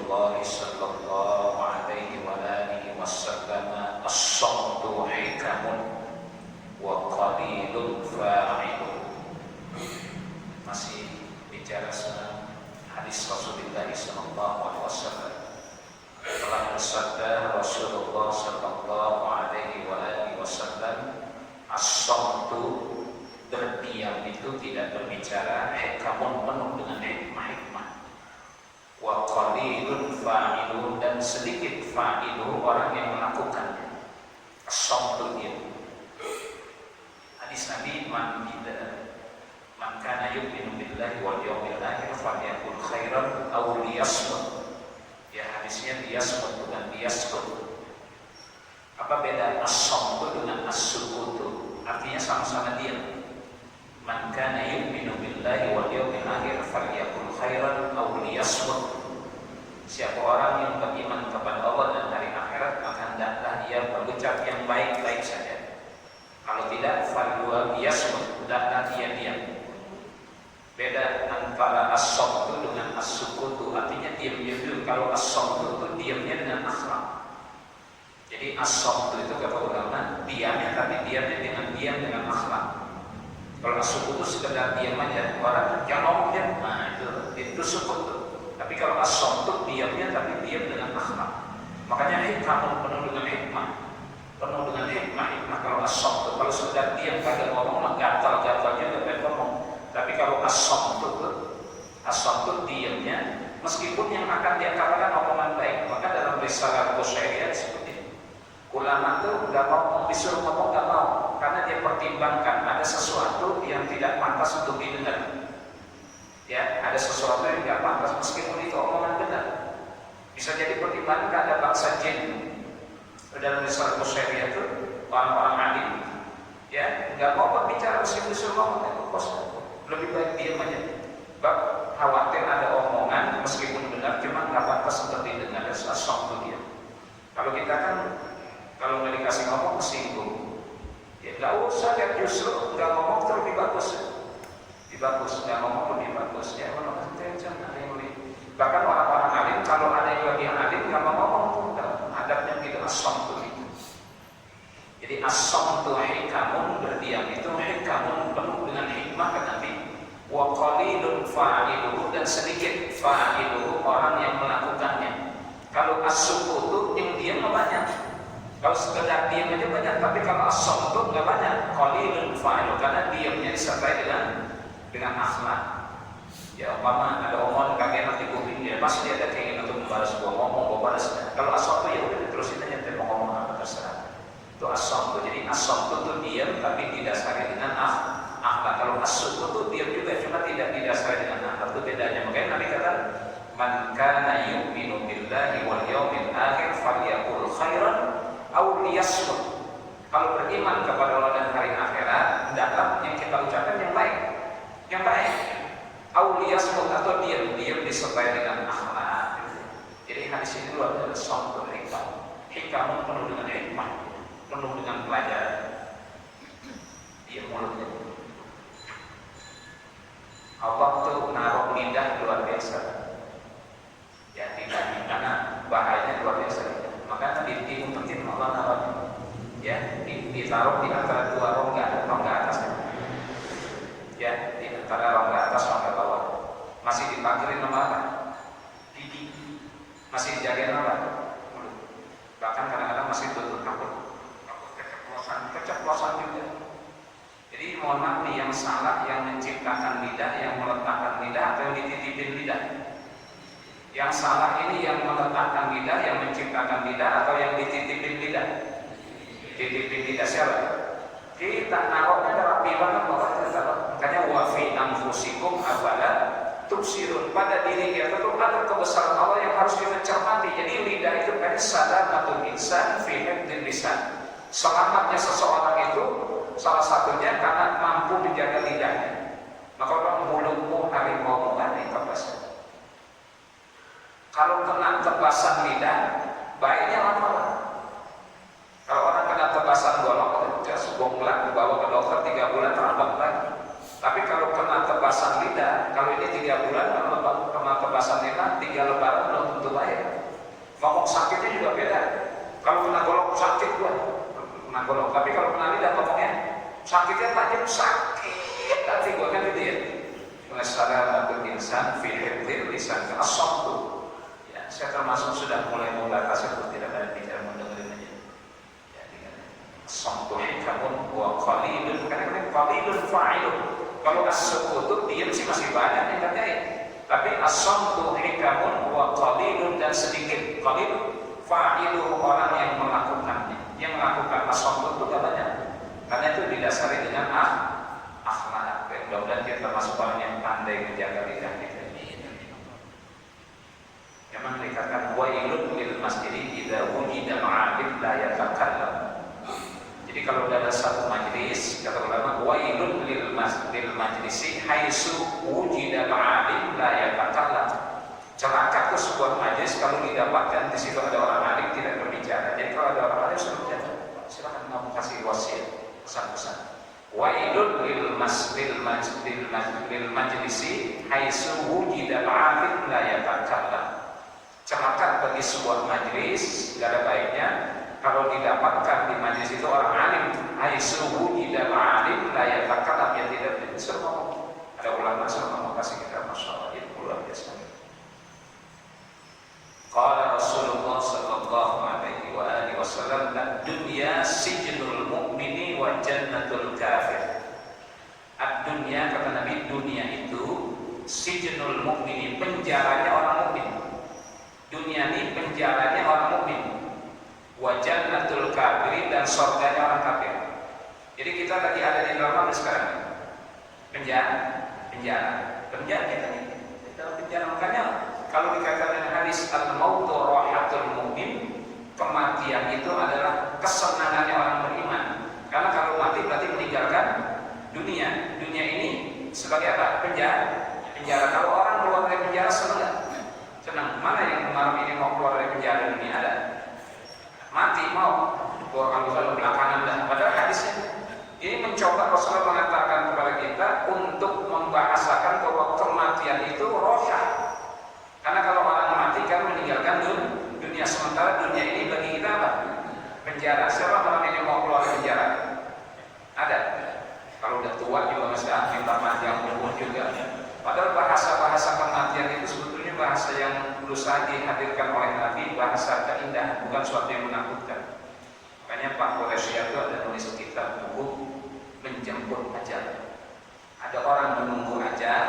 Rasulullah sallallahu alaihi wa alihi wasallam, as-samtu hikamun wa qalilun fa'iluh. Masih bicara tentang hadis Rasulullah sallallahu alaihi wasallam. Telah bersabda Rasulullah sallallahu alaihi wa alihi wasallam, as-samtu, berdiam itu tidak berbicara, hikamun, penuh dengan hikmah-hikmah, wa qalilun fa'ilun, dan sedikit fa'iluh, orang yang melakukannya. As-samtu itu hadis Nabi, man kana yu'minu billahi wal yawmil akhir falyakul khairan aw liyasmut. Ya, hadisnya liyasmut, bukan liyaskut. Apa beda as-samtu dengan as-sukutu? Artinya sama-sama diam. Man kana yu'minu billahi wal yawmil akhir falyakul khairan aw liyasmut. Siapa orang yang beriman kepada Allah dan hari akhirat, maka hendaklah ia berucap yang baik-baik saja. Kalau tidak, falyasmut, hendaklah ia diam. Beda antara as-samtu dengan as-sukutu, artinya diam-diam dulu. Kalau as-samtu itu diamnya dengan akhlak. Jadi as-samtu itu kata ulama, diamnya, tapi diamnya dengan akhlak. Kalau as-sukutu sekedar diam aja, orang yang ngomong dia, nah itu sukutu. Tapi kalau as-samtu diamnya, tapi diam dengan akhlak. Makanya hikmah penuh dengan hikmah, penuh dengan hikmah. Kalau as-samtu, kalau sekedar diam kagak ngomong, gatal-gatalnya nggak pengen ngomong. Tapi kalau as-samtu diamnya, meskipun yang akan dia katakan omongan baik. Maka dalam risalah Qushairiyah seperti ini, ulama itu nggak mau disuruh ngomong, nggak mau, karena dia pertimbangkan ada sesuatu yang tidak pantas untuk didengar. Ya, ada sesuatu yang tidak pantas meskipun itu omongan benar. Bisa jadi pertimbangan ada bangsa jin. Dalam risalah Qushairiyah itu orang-orang alim, ya nggak mau berbicara meskipun disuruh ngomong, itu kosong. Lebih baik diam aja. Bab khawatir ada omongan meskipun benar, cuma nggak pantas untuk didengar, as-samtu dia. Kalau kita kan, kalau nggak dikasih ngomong tersinggung. Ya nggak usah, ya justru nggak ngomong itu lebih bagus. Lebih bagus, nggak ngomong lebih bagus. Ya kalau bahkan orang-orang alim, kalau ada yang lebih alim nggak mau ngomong, adabnya gitu, as-samtu itu. Jadi as-samtu hikamun, berdiam itu hikamun, penuh dengan hikmah, kata Nabi. Wa qalilun fa'iluhu, dan sedikit fa'iluhu, orang yang melakukannya. Kalau as-sukutu yang diam banyak. Kalau sekedar diam aja banyak, tapi kalau as-samtu nggak banyak. Qalilun fa'iluhu, karena diamnya disertai dengan akhlak. Ya umpama ada omongan kagak nanti kuping dia, pasti dia ada keinginan untuk membalas gua ngomong, gua balas. Kalau as-samtu ya udah terusin aja, dia mau ngomong apa terserah. Itu as-samtu. Jadi as-samtu itu diam tapi didasari dengan akhlak. Kalau as-sukutu diam juga, cuma tidak didasari dengan akhlak. Itu bedanya. Makanya Nabi kata, man kana yu'minu billahi wal yawmil akhir falyakul khairan aw liyasmut. Kalau beriman kepada Allah dan hari akhirat, hendaklah yang kita ucapkan yang baik. Yang baik. Aw liyasmut, atau diam disertai dengan akhlak. Jadi hadis ini luar biasa, as-samtu hikmah. Hikmah penuh dengan hikmah, penuh dengan pelajaran. Dia mulutnya. Allah tuh naruh lidah luar biasa. Ya tidak, karena bahayanya luar biasa. Makanya di timur penting Allah naruhnya. Ya, ditaruh di antara dua rongga atas. Ya, di antara rongga atas, rongga bawah. Masih dipanggilin nama apa? Gigi. Masih dijagain apa? Mulut. Bahkan kadang-kadang masih tutup takut keceplosan juga. Jadi mohon maaf nih, yang salah yang menciptakan lidah, yang meletakkan lidah, atau yang dititipin lidah. Yang salah ini yang meletakkan lidah, yang menciptakan lidah, atau yang dititipin lidah. Titipin lidah siapa? Kita naruhnya rapi banget, makanya wa fi anfusikum afala tubsirun, pada diri kita itu ada kebesaran Allah yang harus kita cermati. Jadi lidah itu kan salamatul insan fi hifdzil lisan. Selamatnya seseorang itu salah satunya karena mampu menjaga lidahnya. Maka orang mulutmu harimau ini tebasan. Kalau kena tebasan lidah, baiknya lama. Kalau orang kena tebasan golok, dia sebongklah dibawa ke dokter 3 bulan terambat lagi. Tapi kalau kena tebasan lidah, kalau ini 3 bulan, kalau kena tebasan lidah 3 lebaran belum tentu baik. Ngomong sakitnya juga beda. Kalau kena golok sakit gua, kena golok. Tapi kalau kena lidah ngomongnya sakitnya tajam, sakit hati gua kan gitu ya. Masyarakat insan fi hifdzil lisan as-samtu. Ya, saya termasuk sudah mulai membatasi untuk tidak ada bicara mendengarin aja. Ya, dengan as-samtu hikamun wa qalilun, karena qalilun fa'ilun. Kalau as-sukutu diam sih masih banyak yang kerjain. Tapi as-samtu hikamun wa qalilun, dan sedikit. Qalil fa'ilu, orang yang melakukannya. Yang melakukan as-samtu itu gak banyak. Karena itu didasari dengan akhlak. Mudah-mudahan kita termasuk orang yang pandai menjaga lidah kita. Memang dikatakan wailun lil masjidi idza wujida ma'abid la yatakallam. Jadi kalau ada satu majlis, kata ulama, wailun lil majlisi haitsu wujida ma'abid la yatakallam. Celaka ke sebuah majlis kalau didapatkan di situ ada orang alim tidak berbicara. Jadi kalau ada orang alim suruh bicara, silakan kamu kasih wasiat, pesan-pesan. Wailun lil majlisi haitsu wujida al-'abid la yatakallam. Celaka bagi sebuah majlis, gak ada baiknya kalau didapatkan di majlis itu orang alim, haitsu wujida al-'alim la yatakallam, yang tidak bisa ngomong. Ada ulama suruh ngomong, kasih kita masyaallah, itu luar biasa. Qala Rasulullah sallallahu alaihi wa alihi wasallam, ad-dunya sijnul mu'mini wa jannatul kafir. Ad-dunya, kata Nabi, dunia itu sijnul mu'mini, penjaranya orang mukmin. Dunia ini penjaranya orang mukmin. Wa jannatul kafir, dan surganya orang kafir. Jadi kita lagi ada di dalam mana sekarang? Penjara kita nih. Dalam penjara, makanya kalau dikatakan hadis al-mautu rahatul mu'min, kematian itu adalah kesenangannya orang beriman. Karena kalau mati berarti meninggalkan dunia. Dunia ini sebagai apa? Penjara. Kalau orang keluar dari penjara senang. Mana yang malam ini mau keluar dari penjara dunia? Ada. Mati mau keluar kalau belakangan dah. Padahal hadisnya ini mencoba Rasulullah mengatakan kepada kita untuk membahasakan bahwa kematian itu rohah. Karena kalau orang mati kan meninggalkan dunia, sementara dunia ini bagi kita apa? Penjara. Siapa malam ini mau keluar dari penjara? Ada. Kalau udah tua juga masih minta panjang umur juga. Padahal bahasa kematian itu sebetulnya bahasa yang berusaha dihadirkan oleh Nabi, bahasa keindahan, bukan suatu yang menakutkan. Makanya Pak Koresia itu ada nulis kitab buku Menjemput Ajal. Ada orang menunggu ajal,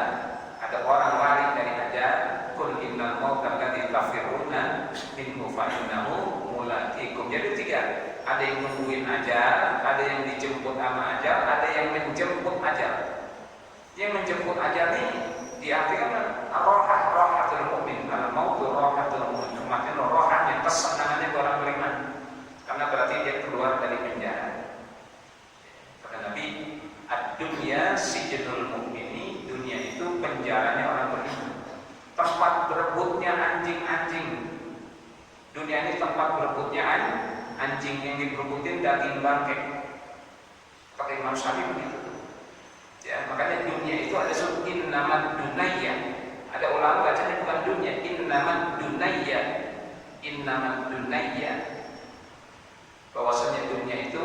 ada orang lari dari ajal. Qul innal mauta alladzi tafirruna minhu fa innahu mulaqikum. Jadi tiga, ada yang nungguin ajal, ada yang dijemput sama ajal, ada yang menjemput ajal. Yang menjemput ajal ini diartikan rohatul mu'min. Al-mautu rohatul mu'min, kematian rohanya, kesenangannya orang beriman. Karena berarti dia keluar dari penjara. Kata Nabi, ad-dunya sijnul mu'mini, dunia itu penjaranya orang beriman. Tempat berebutnya anjing-anjing. Dunia ini tempat berebutnya anjing, yang diberebutin daging bangkai. Kata Imam Syafi'i begitu. Ya, makanya dunia itu ada sebut innaman dunayya. Ada ulama bacanya bukan dunia, innaman dunayya. Innaman dunayya. Bahwasanya dunia itu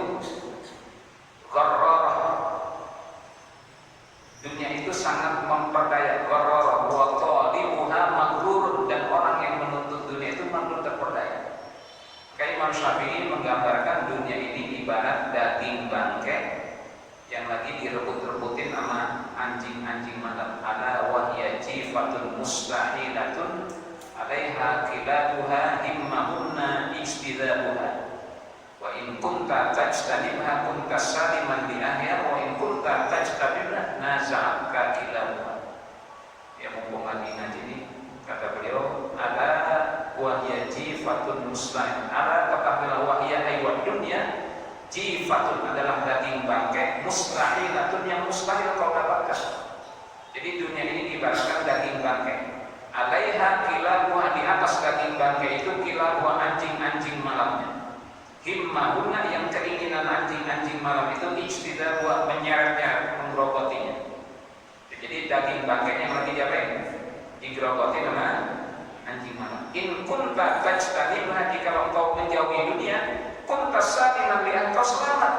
gharrarah. Dunia itu sangat memperdaya, gharrarah wa talibuha maghrur, dan orang yang menuntut dunia itu maghrur, terperdaya. Kayak Imam Syafi'i menggambarkan dunia ini ibarat daging bangkai yang lagi direbut-rebutin sama anjing-anjing malam. Ala wahya jifatun mustahilatun alaiha kilabuha himmahunna ijtidabuha. Wa in kunta tajtanibha kunta saliman di akhir, wa in kunta tajtanibha naza'aka kilabuha. Ya, mumpung lagi ngaji ini, kata beliau, ala wahya jifatun mustahilatun. Ala katakanlah wahya ayat dunia, jifatun adalah daging bangkai, mustahilatun yang mustahil kau dapatkan. Jadi dunia ini diibaratkan daging bangkai. Alaiha kilabuha, di atas daging bangkai itu kilabuha, anjing-anjing malamnya. Himmahuna, yang keinginan anjing-anjing malam itu ijtidabuha, menyeretnya, menggerogotinya. Jadi daging bangkai yang lagi diapain? Digerogoti sama anjing malam. In kunta kunta tajtanibha, jika engkau menjauhi dunia, kunta saliman li, engkau selamat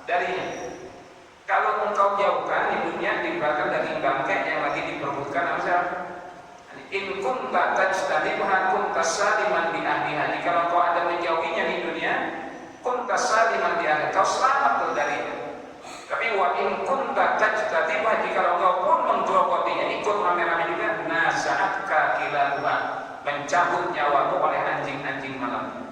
darinya. Kalau engkau jauhkan di dunia, dibakar daging bangkai yang lagi diperbutkan apa? In kunta tajtanibha kunta saliman li ahliha, jika engkau ada menjauhinya di dunia, kunta saliman li ahliha, kau selamat darinya. Tapi wa in kunta tajtanibha, jika engkau pun menggerogotinya, ikut rame-rame juga, nazaat kilabuha, mencabut nyawamu oleh anjing-anjing malam.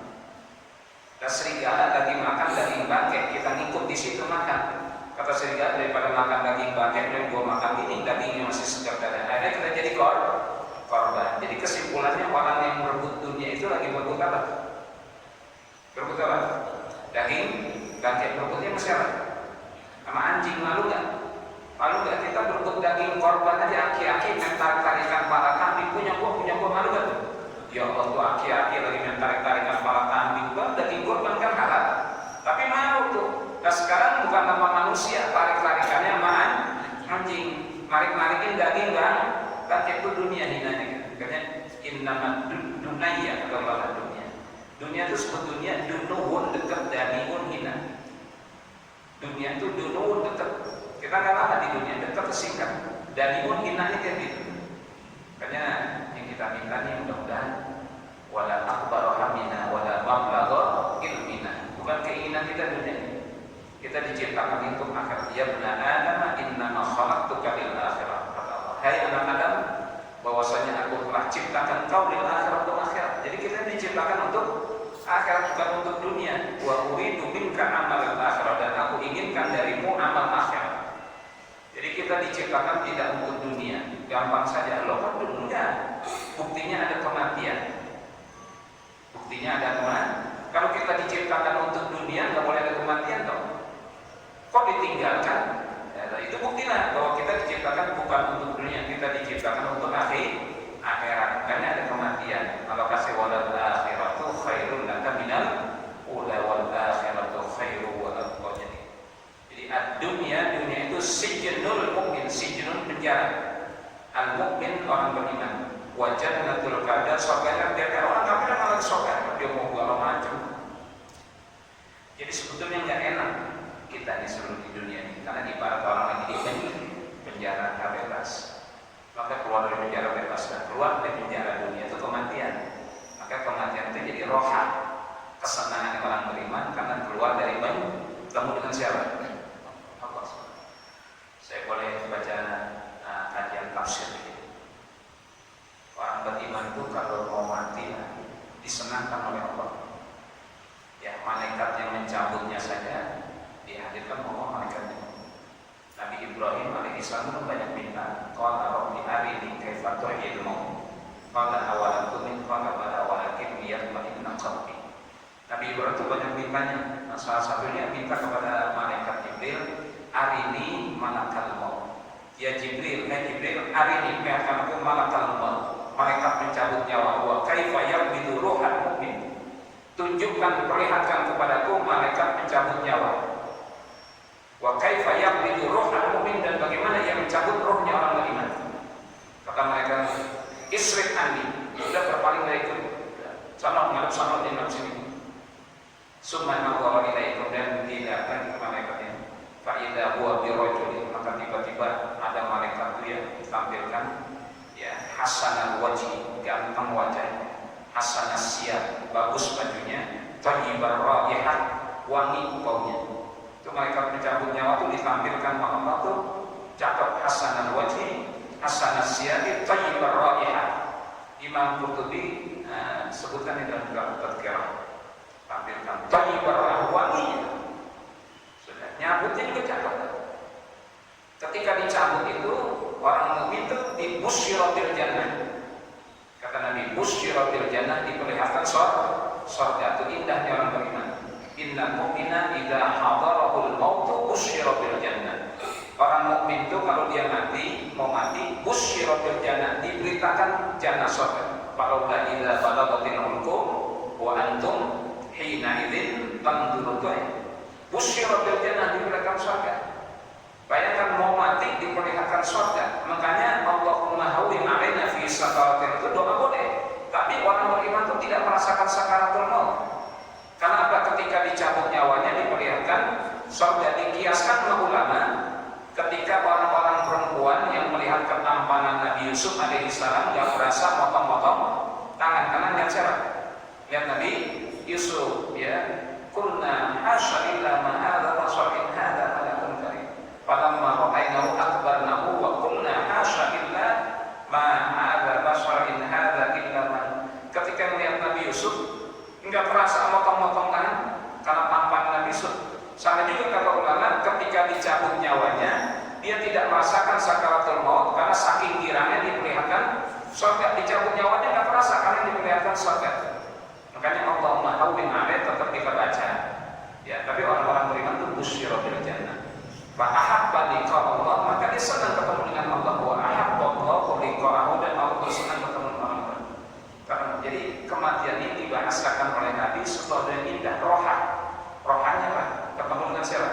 Dan serigala lagi makan daging bangkai, kita ngikut di situ makan. Kata serigala, daripada makan daging bangkai, dan gua makan ini, dagingnya masih segar dan akhirnya kita jadi korban. Jadi kesimpulannya, orang yang berebut dunia itu lagi berebut apa? Berebut apa? Daging bangkai. Berebutnya masih apa? Sama anjing. Malu gak? Malu gak kita berebut daging korban aja, aki-aki tarik-tarikan para kambing, punya gua malu gak? Ya Allah, tuh aki-aki lagi tarik-tarikan para kambing, daging korban kan halal, tapi malu tuh. Nah sekarang bukan nama manusia, tarik-tarikannya sama anjing, narik-narikin daging kan itu dunia hinanya. Katanya innama dunaya, kalau dunia itu sebetulnya dunuun, dekat, daniun, hina. Dunia itu dunuun, dekat, kita nggak lama di dunia, dekat, singkat. Daniun, hinanya kayak gitu. Makanya yang kita minta nih mudah-mudahan wala akbaru hamina wala mablagha ilmina, bukan keinginan kita dunia. Kita diciptakan untuk akhirat. Ya bani Adam, innama khalaqtuka lil akhirah. Kata Allah, hai anak Adam, bahwasanya aku telah ciptakan kau lil akhirah, untuk akhirat. Jadi kita diciptakan untuk akhirat, bukan untuk dunia. Wa uridu minka amal akhirah, dan aku inginkan darimu amal akhirat. Jadi kita diciptakan tidak untuk dunia. Gampang saja, loh kan dunia. Buktinya ada kematian. Buktinya ada kematian. Kalau kita diciptakan untuk dunia, nggak boleh ada kematian dong. Kok ditinggalkan? Ya, itu buktilah bahwa kita diciptakan bukan untuk dunia, kita diciptakan untuk akhirat. Karena ada kematian. Maka kasih walal akhiratu khairun laka minal ula wal akhiratu khairu wa abqa. Jadi dunia itu sijnul mukmin, sijnul penjara. Al mukmin orang beriman. Wa jannatul qadar, surga dia orang kafir malah surga, dia mau segala macam. Jadi sebetulnya nggak enak kita disuruh di dunia ini, karena ibarat orang lagi di penjara nggak bebas. Maka keluar dari penjara bebas, dan keluar dari penjara dunia itu kematian. Maka kematian itu jadi roha, kesenangan orang beriman, karena keluar dari bertemu dengan siapa? Allah. Saya boleh baca kajian tafsir ini. Orang beriman itu kalau mau mati disenangkan oleh Allah. Ya, malaikat yang mencabutnya saja dihadirkan Allah malaikatnya. Nabi Ibrahim alaihissalam itu banyak minta, qala rabbi arini kaifa tuhyil maut. Qala awalam tu'min, qala bala walakin liyatma'inna qalbi. Nabi Ibrahim itu banyak mintanya. Nah, salah satunya minta kepada malaikat Jibril, arini malakal maut. Ya Jibril, Jibril, arini perlihatkan aku malakal maut, malaikat mencabut nyawa. Wa kaifa yaqbidu ruhal mu'min. Tunjukkan, perlihatkan kepadaku malaikat mencabut nyawa. Wa kaifa yaqbidu ruhal mu'min, dan bagaimana ia mencabut rohnya orang beriman. Kata malaikat, isrik anni, sudah berpaling dari itu. Sana ngadep sana, dia ngadep sini. Summa nazara ilaihi, kemudian dilihatkan ke malaikatnya. Fa idza huwa bi rajulin, maka tiba-tiba ada malaikat itu yang ditampilkan, ya, hasanal wajhi, ganteng wajahnya, hasanal siyab, bagus bajunya, thayyibar raihah, wangi baunya. Itu malaikat mencabut nyawa itu ditampilkan Allah itu cakep, hasanal wajhi, hasanal siyab, thayyibar raihah. Imam Qurtubi sebutkan di dalam kitab Tadhkirah, tampilkan thayyibar raihah, wanginya. Sudah, nyabutnya juga cakep. Ketika dicabut itu, orang mukmin itu dibusyiratil jannah. Kata Nabi, busyiratil jannah, diperlihatkan surga. Itu indahnya orang beriman. Innal mu'mina idza hadarahul mautu busyiratil jannah. Orang mukmin itu kalau dia mati, mau mati, busyiratil jannah, diberitakan jannah surga. Falaula idza balagatil hulqum wa antum hina idzin tanzurun. Busyiratil jannah, diberitakan surga. Bayangkan mau mati diperlihatkan surga. Makanya Allahumma hawwin 'alaina fi sakaratin, itu doa boleh. Tapi orang beriman itu tidak Lihat Nabi Yusuf ya, kulna hasya illa ma hadza basharin hadza malakun karim. Falamma ra'aynahu akbarnahu wa kulna hasya illa ma hadza basharin hadza illa man. Ketika melihat Nabi Yusuf enggak terasa motong-motongan karena tampan Nabi Yusuf. Sama juga kata ulama, ketika dicabut nyawanya dia tidak merasakan sakaratul maut karena saking girangnya diperlihatkan surga. Dicabut nyawanya enggak terasa karena diperlihatkan surga. Makanya Allahumma hawwin alaih tetap kita baca ya, tapi orang-orang beriman itu busyira bil jannah. Fa ahabba liqa Allah, maka dia senang ketemu dengan Allah. Wa ahabba Allahu liqa'ahu, dan Allah senang ketemu dengan Allah. Karena jadi kematian ini dibahasakan oleh Nabi sesuatu yang indah, rohanya lah, ketemu dengan siapa?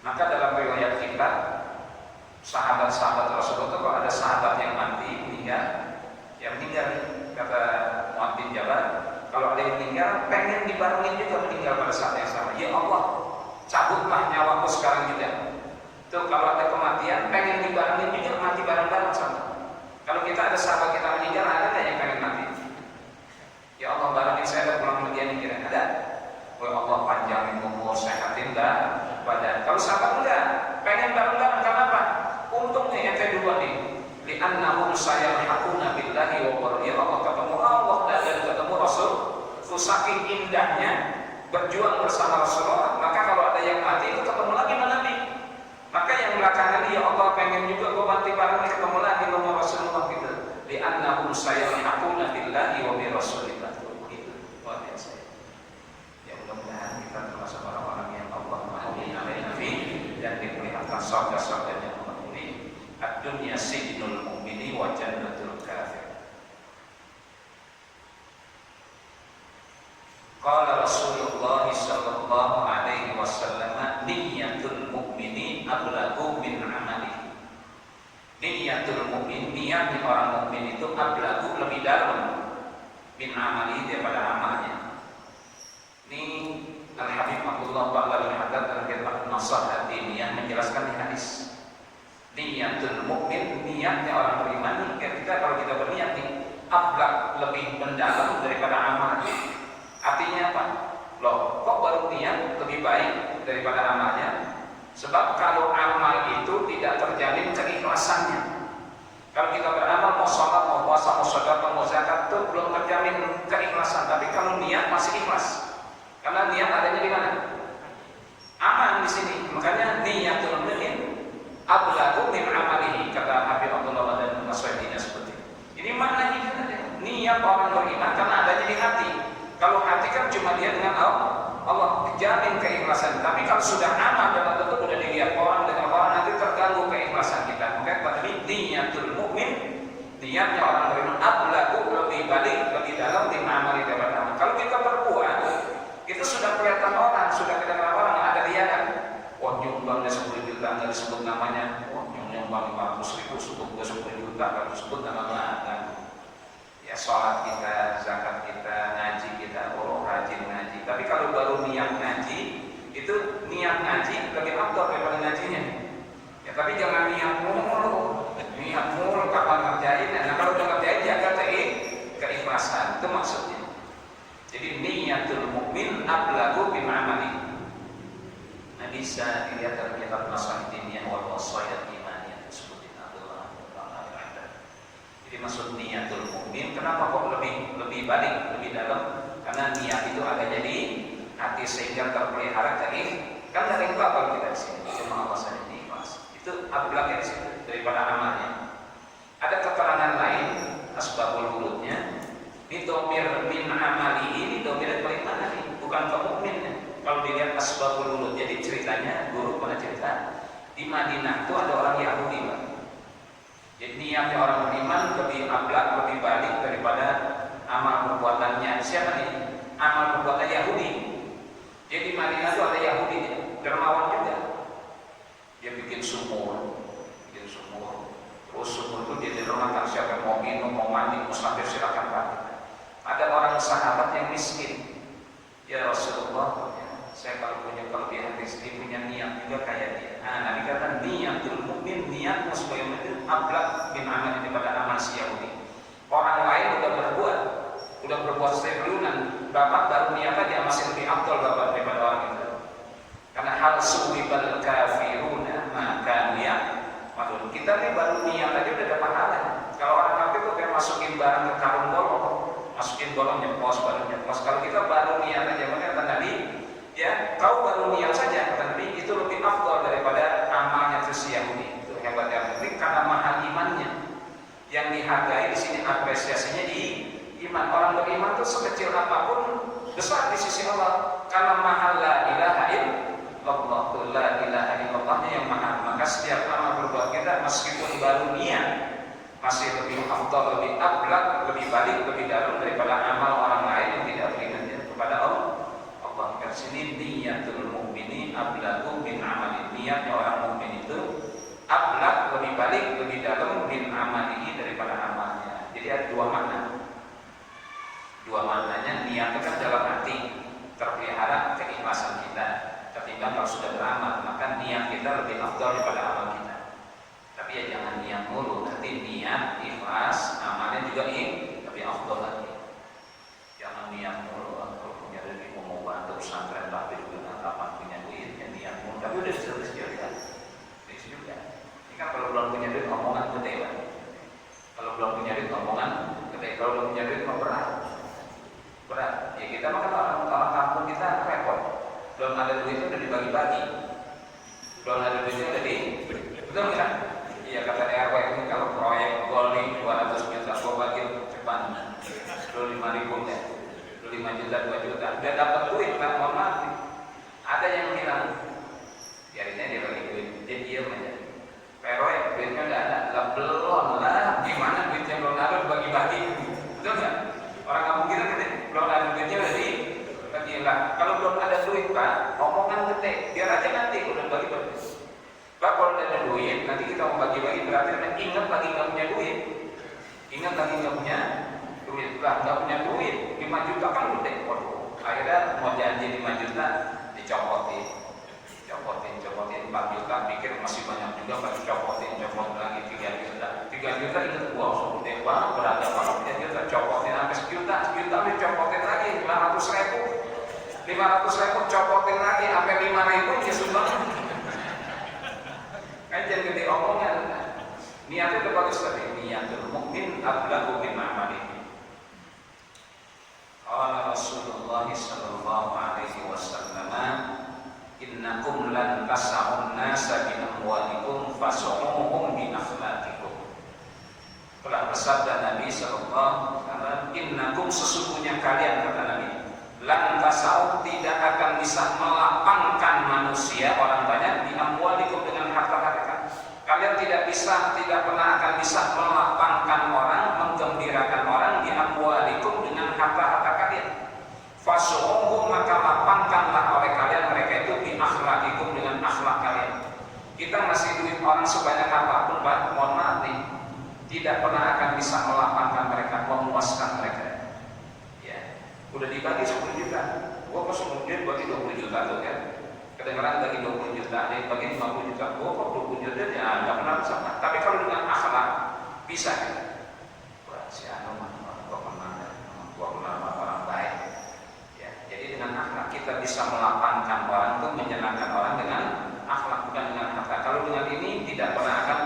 Maka dalam riwayat kita sahabat-sahabat Rasulullah, kalau ada sahabat yang mati meninggal, kata Mu'adz bin Jabal, kalau ada yang meninggal pengen dibarengin juga meninggal pada saat yang sama. Ya Allah, cabutlah nyawaku sekarang juga. Tuh kalau ada kematian pengen dibarengin juga, mati bareng-bareng sama. Kalau kita ada sahabat kita meninggal, ada nggak yang pengen mati? Ya Allah, barengin saya dan pulang ke dia nih, ada. Oh Allah, panjangin umur, sehatin dah badan. Kalau sahabat enggak, pengen bareng-bareng, kenapa? Untung nih ente dua nih. Li'annahum sayalhaquna billahi wa qur. Ya Allah, ketemu Allah dan ketemu Rasul. Saking indahnya berjuang bersama Rasulullah, maka kalau ada yang mati itu ketemu lagi sama Nabi. Maka yang belakangan ini, ya Allah pengen juga gue mati bareng ketemu lagi sama Rasulullah gitu. Li'annahum sayalhaquna billahi wa bi Rasulillah. Begitu. Luar biasa. Ya mudah-mudahan kita termasuk orang-orang yang Allah mahami alaina fi, dan diperlihatkan surga-surganya Allah ini. Ad-dunya sijnul mu'mini wa jannatul kafir. Qala Rasulullah sallallahu alaihi wasallam, niyatul mu'mini ablagu min amalihi. Niyatul mu'min, niatnya orang mukmin itu ablagu, lebih dalam, min amalihi, daripada amalnya. Ini Al-Habib Abdullah Ba'la bin Haddad dalam kitab Nasihat Diniyah menjelaskan di hadis. Niyatul mukmin, niatnya orang beriman, kita kalau kita berniat nih, ablaq, lebih mendalam daripada amalnya. Artinya apa? Loh, kok baru niat lebih baik daripada amalnya? Sebab kalau amal itu tidak terjalin keikhlasannya. Kalau kita beramal, mau sholat, mau puasa, mau sedekah, mau zakat, itu belum terjamin keikhlasan. Tapi kalau niat masih ikhlas. Karena niat adanya di mana? Amal di sini. Makanya niyatul mu'min ablagu min amalihi, kata Habib Abdullah dan Naswaidina seperti ini. Ini maknanya kan ada. Niat orang beriman karena adanya di hati. Kalau hati kan cuma dia dengan Allah jamin keikhlasan. Tapi kalau sudah amal dalam bentuk sudah dilihat orang dengan orang, nanti terganggu keikhlasan kita. Maka tadi niyatul mu'min, niatnya orang beriman ablagu, lebih balik, lebih dalam min amali daripada amal. Kalau kita berbuat itu sudah kelihatan orang, sudah kelihatan orang, ada dia kan. Wah, nyumbangnya 10 juta nggak disebut namanya. Wah, nyumbang 500.000 sebut 10 juta nggak disebut nama kan. Ya sholat kita, zakat kita, ngaji kita, rajin ngaji. Tapi kalau baru niat ngaji, itu niat ngaji lebih afdal daripada ngajinya. Ya tapi jangan niat mulu kapan ngerjain. Nah kalau udah ngerjain jaga keikhlasan, itu maksudnya. Jadi niyatul mukmin ablagu bi amali. Nah bisa dilihat dalam kitab Nasihat Diniyah wal Wasayat Imaniyah disebutkan Abdullah bin Haddad. Jadi maksud niyatul mukmin, kenapa kok lebih balik, lebih dalam? Karena niat itu adanya di hati sehingga terpelihara dari kan dari itu kalau kita di sini cuma Allah saja ikhlas. Itu ablak di situ daripada amalnya. Ada keterangan lain asbabul wurudnya. Ini domir min amali, ini domir dari mana nih? Bukan ke mukminnya. Kalau dilihat asbabul wurud, jadi ceritanya guru pernah cerita di Madinah itu ada orang Yahudi, Pak. Jadi niatnya orang beriman lebih ablak, lebih balik daripada amal perbuatannya. Siapa nih? Amal perbuatan Yahudi. Jadi di Madinah itu ada Yahudi, dermawan juga. Dia bikin sumur. Terus sumur itu dia dirumahkan, siapa yang mau minum, mau mandi, musafir silakan Pak. Ada orang sahabat yang miskin. Ya Rasulullah, saya kalau punya kelebihan rezeki, punya niat juga kayak dia. Nah, Nabi kata niatul mukmin, niatmu sebagai itu ablaq bin amal daripada amal si Yahudi. Orang lain udah berbuat masjid baru nyepos. Kalau kita baru niat aja, makanya kata Nabi, ya kau baru niat saja, kata Nabi, itu lebih afdal daripada amalnya terus Yahudi. Itu hebatnya Nabi karena mahal imannya. Yang dihargai di sini apresiasinya di iman. Orang beriman itu sekecil apapun besar di sisi Allah karena mahal la ilaha illallah, la ilaha illallahnya yang mahal. Maka setiap amal berbuat kita meskipun baru niat masih lebih afdal, lebih ablak, lebih balik, lebih dalam daripada amal orang lain yang tidak beriman kepada Allah. Kat sini niyatul mukmini ablagu min amali. Niatnya orang mukmin itu ablak, lebih balik, lebih dalam min amalihi daripada amalnya. Jadi ada dua makna. Dua maknanya, niat itu kan dalam hati, terpelihara keikhlasan kita. Ketimbang kalau sudah beramal, maka niat kita lebih afdal daripada amal kita. Tapi ya jangan niat mulu, nanti niat ikhlas, amalnya juga lebih afdal lagi. Jangan niat mulu, kalau punya rezeki mau bantu pesantren tapi juga kapan punya duit, ya niat mulu. Tapi udah serius juga. Ini kan kalau belum punya duit omongan gede kan. Kalau belum punya duit omongan gede, kalau belum punya duit mau berat. Ya kita makan orang kampung kita repot. Belum ada duitnya udah dibagi-bagi. Belum ada duitnya udah betul nggak? Iya kata RW ini kalau proyek Golning 200 juta gua bagi cepat. Lu 5.000 ya. Lu 5 juta 2 juta. Udah dapat duit kan, mohon maaf. Ada yang bilang biarinnya dia bagi duit, dia diam aja. RW duitnya udah ada, lah belum lah. Gimana duitnya belum ada bagi-bagi? Betul nggak? Orang kampung kita gede, belum ada duitnya udah dibagi lah. Kalau belum ada duit Pak, omongan gede, biar aja nanti udah bagi-bagi. Pak kalau udah ada duit, nanti kita mau bagi-bagi berarti ingat lagi nggak punya duit. Ingat lagi nggak punya duit lah, nggak punya duit 5 juta kan gede. Waduh, akhirnya mau janji 5 juta dicopotin 4 juta, pikir masih banyak juga, baru copotin lagi 3 juta. 3 juta ingat wow, gede banget, berada banget 3 juta, copotin sampai sejuta dicopotin lagi 500.000 copotin lagi sampai 5.000 ya sudah. Kan jangan gede omongan. Niatnya itu bagus tadi, niatul mukmin ablagu min amalihi. Qala Rasulullah sallallahu alaihi wasallam, innakum lan tas'un nasa bi amwalikum fas'uhum bi akhlaqikum. Telah bersabda Nabi sallallahu alaihi wasallam, innakum sesungguhnya kalian, kata Nabi, lan tas'u tidak akan bisa melapangkan manusia orang banyak di amwalikum dengan harta-harta. Kalian tidak pernah akan bisa melapangkan orang, menggembirakan orang di amwalikum dengan harta-harta kalian. Fasuhum maka lapangkanlah oleh kalian mereka itu di akhlakikum dengan akhlak kalian. Kita ngasih duit orang sebanyak apapun Pak, mohon maaf nih, tidak pernah akan bisa melapangkan mereka, memuaskan mereka. Ya, udah dibagi 10 juta, gua kok kemudian bagi 20 juta tuh kan. Kedengaran bagi 20 juta, ada yang bagi 50 juta, gua kok 20 juta ya nggak pernah sama. Tapi kalau dengan akhlak bisa kita. Wah, si anu mah gua pernah orang baik. Ya, jadi dengan akhlak kita bisa melapangkan orang itu, menyenangkan orang dengan akhlak, bukan dengan harta. Kalau dengan ini tidak pernah akan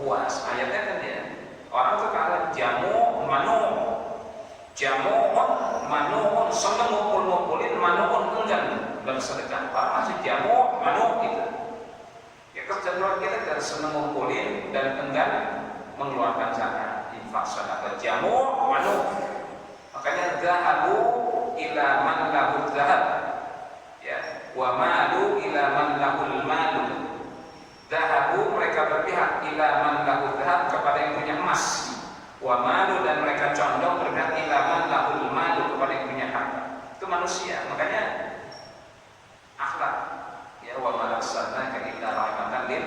puas. Ayatnya kan ya, orang tuh kalau jamu'un seneng ngumpulin manu'un enggan bersedekah. Orang masih jamu manu gitu. Ya kecenderungan kita dari seneng ngumpulin dan enggan mengeluarkan zakat, infak, sedekah. Jamu manu. Makanya zahabu ila man lahu zahab. Ya, wa malu ila man lahul malu. Zahabu mereka berpihak ila man lahu zahab, kepada yang punya emas. Wa malu dan mereka condong berpihak ila man lahul malu, kepada yang punya harta. Itu manusia. Makanya akhlak ya, wa ma arsalnaka illa rahmatan lil.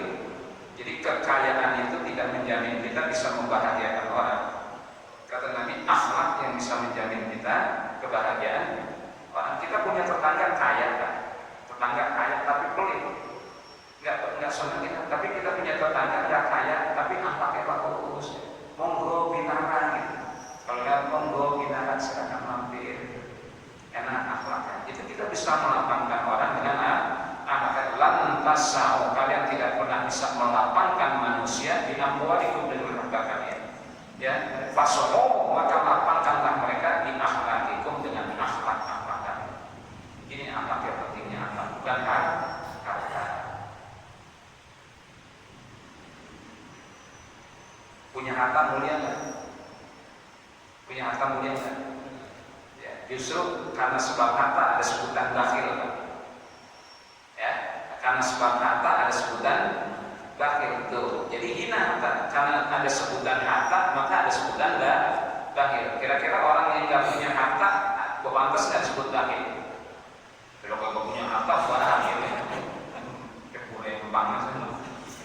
Jadi kekayaan itu tidak menjamin kita bisa membahagiakan orang. Kata Nabi, akhlak yang bisa menjamin kita kebahagiaan orang. Kita punya tetangga kaya kan? Tetangga kaya tapi pelit, nggak senang kita. Tapi kita punya tetangga nggak kaya tapi akhlaknya bagus, monggo binara gitu. Kalau lihat monggo binara silakan mampir, enak akhlaknya. Itu kita bisa melapangkan orang dengan akhlak. Lantasau, kalian tidak pernah bisa melapangkan manusia di amwalikum dengan harta kalian. Ya, fasoho maka lapangkanlah mereka di akhlak Justru karena sebab harta ada sebutan bakhil, ya. Karena sebab harta ada sebutan bakhil tuh. Jadi hina harta. Karena ada sebutan harta maka ada sebutan bakhil. Kira-kira orang yang nggak punya harta, pantas nggak disebut bakhil? Kalau nggak punya harta, bakhil. Boleh banget.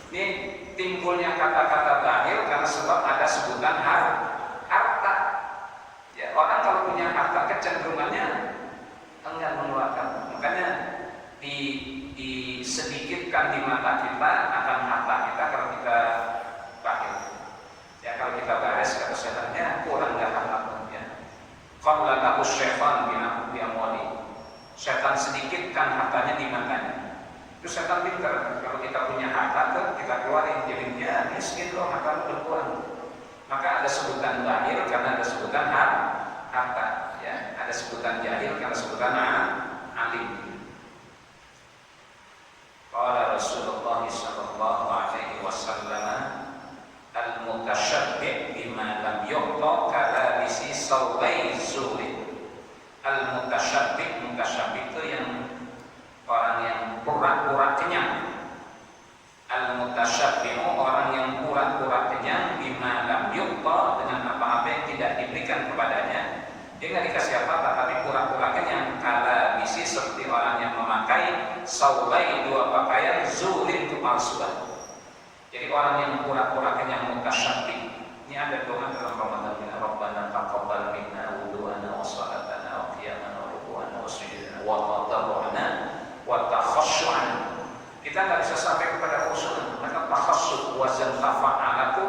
Ini timbulnya kata-kata bakhil karena sebab ada sebutan harta. Ya, orang kalau punya harta kecenderungannya enggak mengeluarkan. Makanya disedikitkan di mata kita akan harta kita kalau kita bakhil. Ya, kalau kita bares kata setannya kurang enggak harta ya. Qala lahu syaitan bi amwali. Setan sedikitkan hartanya di matanya. Itu setan pintar. Kalau kita punya harta tuh kita keluarin jadinya miskin loh, harta berkurang. Maka ada sebutan bakhil karena ada sebutan harta, ya. Ada sebutan jahil karena sebutan alim. Qala Rasulullah sallallahu alaihi wasallam al-mutasyabbi' bima lam yu'ta kalabisi sawbai zuri. Al-mutasyabbi' itu yang orang yang pura-pura kenyang. Al-mutasyabbi'u orang yang pura-pura kenyang bima lam yu'ta dengan apa-apa yang tidak diberikan kepadanya. Dia nggak dikasih apa-apa tapi pura-pura kenyang. Kala bisi seperti orang yang memakai saubai dua pakaian zurin kepalsuan. Jadi orang yang pura-pura kenyang mutasyabbi'. Ini ada doa dalam Ramadan ya. Rabbana taqabbal minna wudu'ana wa salatana wa qiyamana wa ruku'ana wa sujudana wa tadarru'ana wa takhasyu'ana. Kita nggak bisa sampai kepada khusyuk, maka takhasyuk wazan tafa'alatu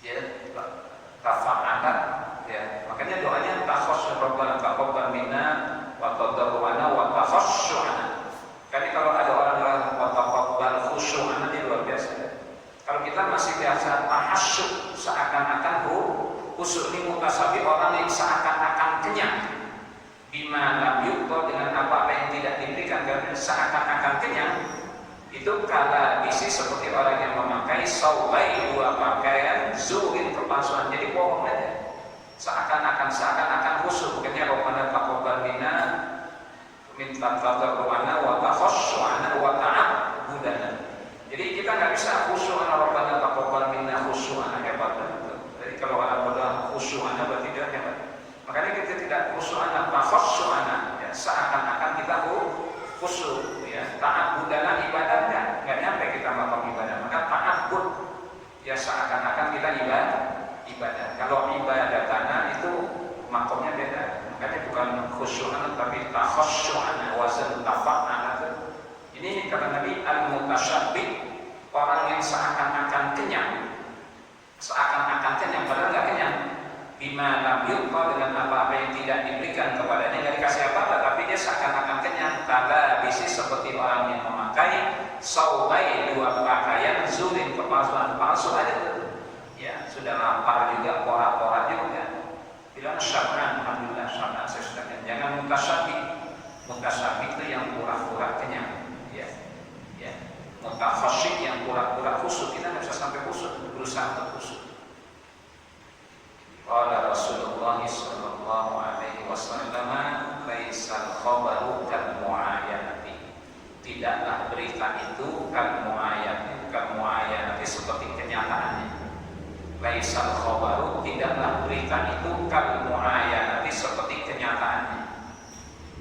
ya, tafa'ala ya. Makanya doanya takhasyuk Rabbana taqabbal minna wa tadarru'ana wa takhasyu'ana. Karena kalau ada orang yang wa taqabbal khusyu'ana ini luar biasa. Kalau kita masih biasa tahasyuk seakan-akan khusyuk ini mutasabi orang yang seakan-akan kenyang. Bima lam yu'ta dengan apa yang tidak diberikan karena seakan-akan kenyang. Itu kala bisi seperti orang yang memakai saubai dua pakaian zurin kepalsuan. Jadi bohong aja. Seakan-akan khusyuk. Bukannya Rabbana taqabbal minna minta tadarru'ana wa takhasyu'ana wa ta'abbudana. Jadi kita nggak bisa khusyu'ana Rabbana taqabbal minna khusyu'ana hebat. Jadi kalau ada khusyu'ana berarti dia hebat. Makanya kita tidak khusyu'ana takhasyu'ana ya, seakan-akan kita khusyuk ya. Ta'abbudana ibadahnya nggak nyampe kita melakukan ibadah. Maka ta'abbud ya seakan-akan kita ibadah. Kalau ibadah tanah itu makomnya beda. Makanya bukan khusyu'ana tapi takhasyu'ana wazan tafa'ana. Ini kata Nabi al-mutasyabbi' orang yang seakan-akan kenyang. Seakan-akan kenyang padahal nggak kenyang. Bima lam yu'ta dengan apa-apa yang tidak diberikan kepadanya, nggak dikasih apa-apa tapi dia seakan-akan kenyang. Kala bisi seperti orang yang memakai saubai dua pakaian zurin kepalsuan. Palsu aja tuh ya, sudah lapar juga, pora-pora juga bilang syab'an, alhamdulillah syab'an saya sudah kenyang. Jangan mutasyabbi itu yang pura-pura kenyang ya. Mutakhasyik yang pura-pura khusyuk. Kita nggak bisa sampai khusyuk, berusaha untuk khusyuk. Qala Rasulullah sallallahu alaihi wasallam laisal khabaru kal muayyanati. Tidaklah berita itu kal muayyanati seperti kenyataannya. Laisal khabaru tidaklah berita itu kal muayyanati seperti kenyataannya.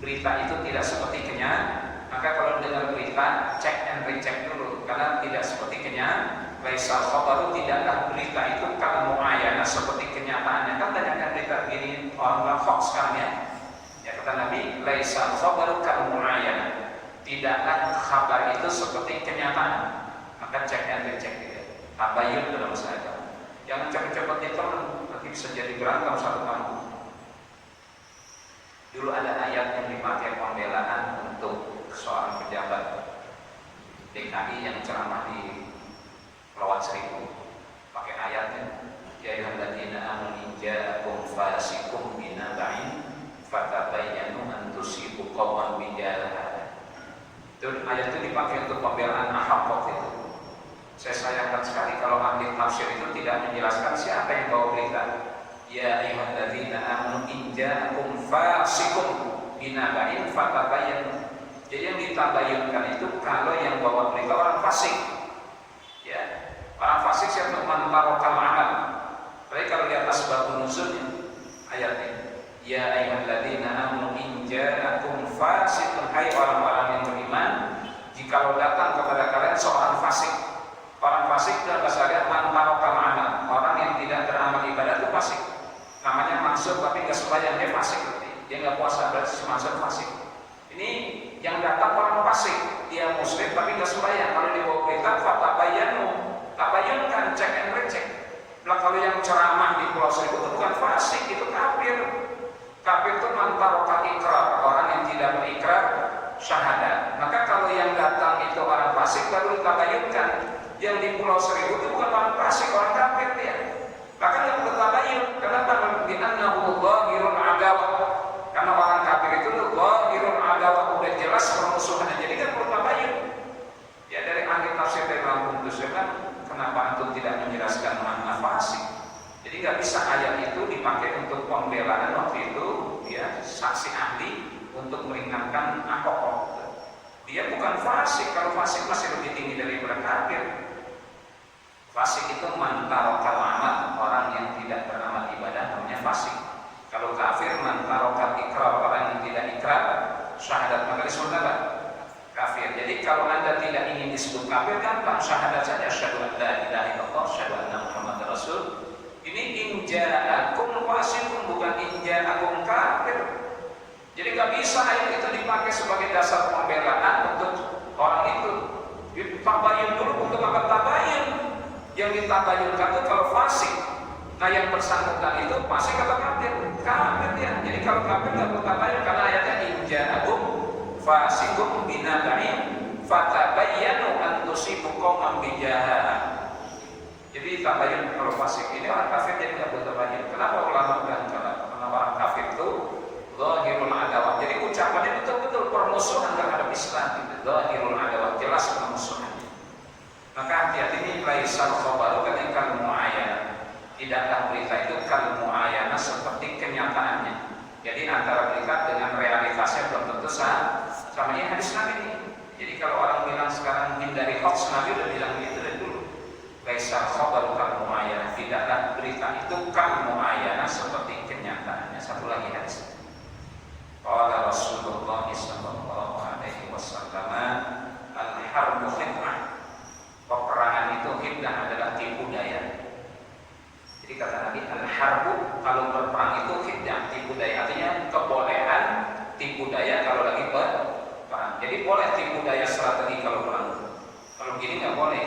Berita itu tidak seperti kenyataan. Maka kalau dengar berita cek and recheck dulu karena tidak seperti kenyataan. Laisal khabaru tidaklah berita itu kal muayyanah seperti kenyataannya. Kan banyak berita begini orang hoax sekarang ya. Ya kata Nabi, laisal khabaru kal muayyanah. Tidaklah kabar itu seperti kenyataan. Maka cek and recheck gitu. Tabayun dalam bahasa Arab. Jangan cepet-cepet ditelan, nanti bisa jadi berantem satu kampung. Dulu ada ayat yang dipakai pembelaan untuk seorang pejabat DKI yang ceramah di Lawat Seribu. Pakai ayatnya, ya ayyuhalladzina amanu ja'akum fasiqun binaba'in fatabayyanu an tusibu qauman bijahalah. Itu ayat itu dipakai untuk pembelaan Ahok itu. Saya sayangkan sekali kalau ahli tafsir itu tidak menjelaskan siapa yang bawa berita. Ya ayyuhalladzina amanu ja'akum fasiqun binaba'in fatabayyanu. Jadi yang ditabayyunkan itu kalau yang bawa berita orang fasik. Ya, orang fasik siapa? Man tarakal amal. Berarti kalau di atas bab nuzulnya ayatnya, ya ayyuhalladzina amanu in ja'akum fasiqun, hai orang-orang yang beriman, jikalau datang kepada kalian seorang fasik. Orang fasik dalam bahasa Arab man tarakal amal, orang yang tidak beramal ibadah itu fasik. Namanya maksud tapi enggak sembahyang, dia fasik berarti. Dia enggak puasa berarti maksud fasik. Ini yang datang orang fasik, dia muslim tapi enggak sembahyang. Kalau dibawa berita fatabayyanu, tabayyunkan, cek and recheck. Nah kalau yang ceramah di Pulau Seribu itu bukan fasik, itu kafir. Kafir itu man tarakal ikrar, orang yang tidak berikrar syahadat. Maka kalau yang datang itu orang fasik baru ditabayyunkan. Yang di Pulau Seribu itu bukan orang fasik, orang kafir dia. Maka yang bertabayyun, kenapa? Li'annahu dhahirul adawah. Karena orang kafir itu dhahirul adawah, udah jelas permusuhan. Jadi kan bertabayyun. Ya dari ahli tafsir dari Lampung itu kenapa antum tidak menjelaskan makna fasik? Jadi nggak bisa ayat itu dipakai untuk pembelaan waktu itu, ya saksi ahli untuk meringankan Ahok. Dia bukan fasik, kalau fasik masih lebih tinggi daripada kafir. Fasik itu man tarakal amal, orang yang tidak beramal ibadah namanya fasik. Kalau kafir man tarakal ikrar, orang yang tidak ikrar syahadat, maka disebut apa? Kafir. Jadi kalau Anda tidak ingin disebut kafir, gampang, syahadat saja, asyhadu an la ilaha illallah, asyhadu anna muhammadar rasul. Ini in ja'akum fasiqun, bukan in ja'akum kafir. Jadi nggak bisa ayat itu dipakai sebagai dasar pembelaan untuk orang itu. Tabayyun dulu, untuk apa tabayyun? Yang ditabayyunkan itu kalau fasik. Nah yang bersangkutan itu fasik atau kafir? Kafir dia. Jadi kalau kafir nggak bertabayyun, karena ayatnya in ja'akum fasiqun binaba'in fatabayyanu an tusibu qauman bijahalah. Jadi tabayyun kalau fasik ini orang kafir jadi nggak bertabayyun. Kenapa ulama bilang karena orang kafir itu zahirul adawah. Jadi ucapannya betul-betul permusuhan terhadap Islam. Zahirul adawah, jelas permusuhan. Maka hati-hati ini laisal khabaru kal mu'ayyanah. Tidaklah berita itu kal mu'ayyanah seperti kenyataannya. Jadi antara berita dengan realitasnya belum tentu sama ini hadis Nabi ini. Jadi kalau orang bilang sekarang hindari hoax, Nabi udah bilang gitu dari dulu. Laisal khabaru kal mu'ayyanah. Tidaklah berita itu kal mu'ayyanah seperti kenyataannya. Satu lagi hadis. Qala Rasulullah sallallahu alaihi wasallam, al-harbu khid'ah. Peperangan itu khid'ah adalah tipu daya. Jadi kata Nabi, al-harbu, kalau berperang itu khid'ah, tipu daya. Artinya kebolehan tipu daya kalau lagi berperang. Jadi boleh tipu daya strategi kalau perang. Kalau begini nggak boleh.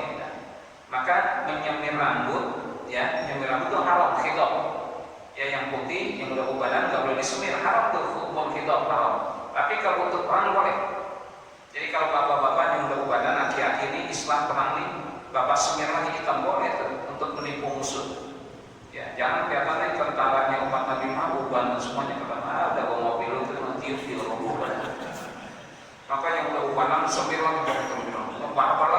Maka menyemir rambut, ya, menyemir rambut itu haram, khid'ah. Ya yang putih, yang udah ubanan nggak boleh disemir, haram tuh, hukum khid'ah haram. Tapi kalau untuk perang boleh. Jadi kalau bapak-bapak yang udah ubanan, akhir-akhir ini Islam perang nih, bapak semir lagi hitam boleh tuh untuk menipu musuh. Ya, jangan kelihatannya tentaranya umat Nabi Muhammad ubanan semuanya karena udah bawa mobil itu nanti tiup ubanan. Maka yang udah ubanan semir lagi boleh, barbar